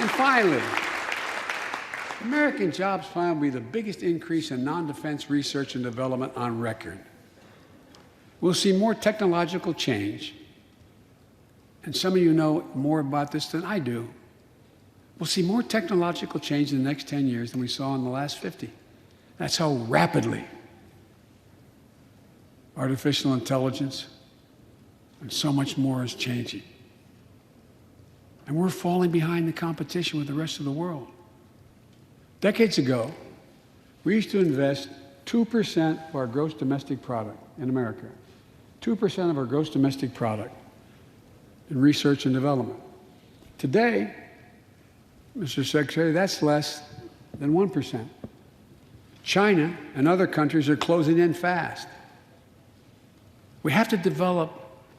And finally, American jobs plan will be the biggest increase in non-defense research and development on record. We'll see more technological change, and some of you know more about this than I do. We'll see more technological change in the next 10 years than we saw in the last 50. That's how rapidly artificial intelligence and so much more is changing. And we're falling behind the competition with the rest of the world. Decades ago, we used to invest 2% of our gross domestic product in America, 2% of our gross domestic product in research and development. Today, Mr. Secretary, that's less than 1%. China and other countries are closing in fast. We have to develop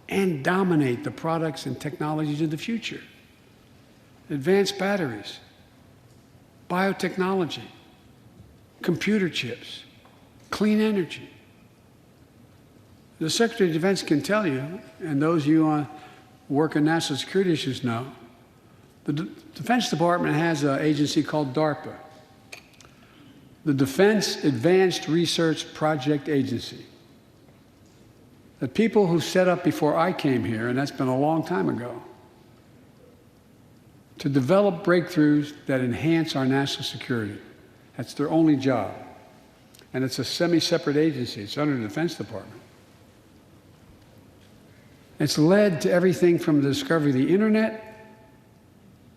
and dominate the products and technologies of the future. Advanced batteries, biotechnology, computer chips, clean energy. The Secretary of Defense can tell you, and those of you who work in national security issues know, the Defense Department has an agency called DARPA, the Defense Advanced Research Project Agency. The people who set up before I came here, and that's been a long time ago, to develop breakthroughs that enhance our national security. That's their only job. And it's a semi-separate agency. It's under the Defense Department. It's led to everything from the discovery of the internet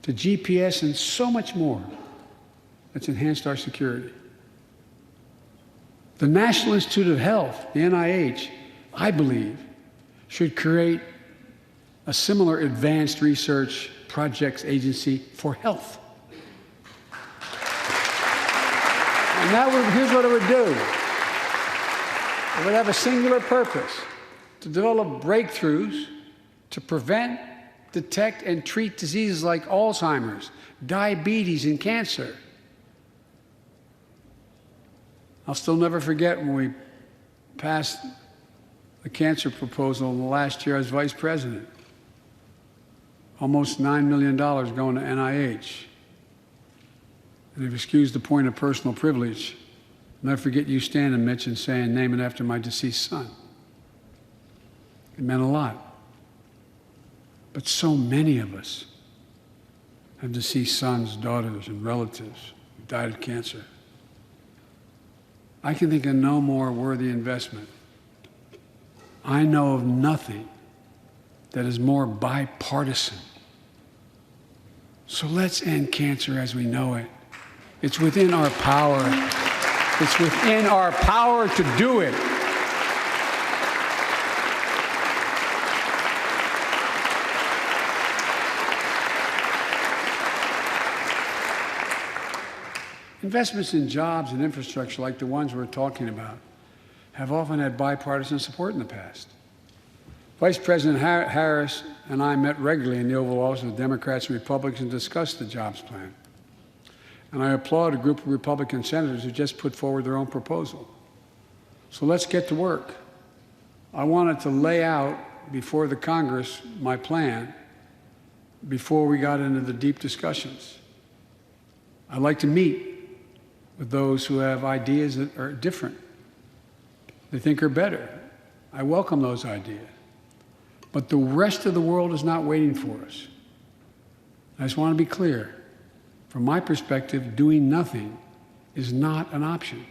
to GPS and so much more that's enhanced our security. The National Institute of Health, the NIH, I believe, should create a similar advanced research projects agency for health. And here's what it would do. It would have a singular purpose: to develop breakthroughs to prevent, detect, and treat diseases like Alzheimer's, diabetes, and cancer. I'll still never forget when we passed the cancer proposal in the last year I was vice president. Almost $9 million going to NIH. And if you excuse the point of personal privilege, I'll never forget you standing, Mitch, and saying, "Name it after my deceased son." It meant a lot. But so many of us have deceased sons, daughters, and relatives who died of cancer. I can think of no more worthy investment. I know of nothing that is more bipartisan. So let's end cancer as we know it. It's within our power. It's within our power to do it. Investments in jobs and infrastructure like the ones we're talking about have often had bipartisan support in the past. Vice President Harris and I met regularly in the Oval Office with Democrats and Republicans and discussed the jobs plan. And I applaud a group of Republican senators who just put forward their own proposal. So let's get to work. I wanted to lay out before the Congress my plan before we got into the deep discussions. I'd like to meet with those who have ideas that are different, they think are better. I welcome those ideas. But the rest of the world is not waiting for us. I just want to be clear. From my perspective, doing nothing is not an option.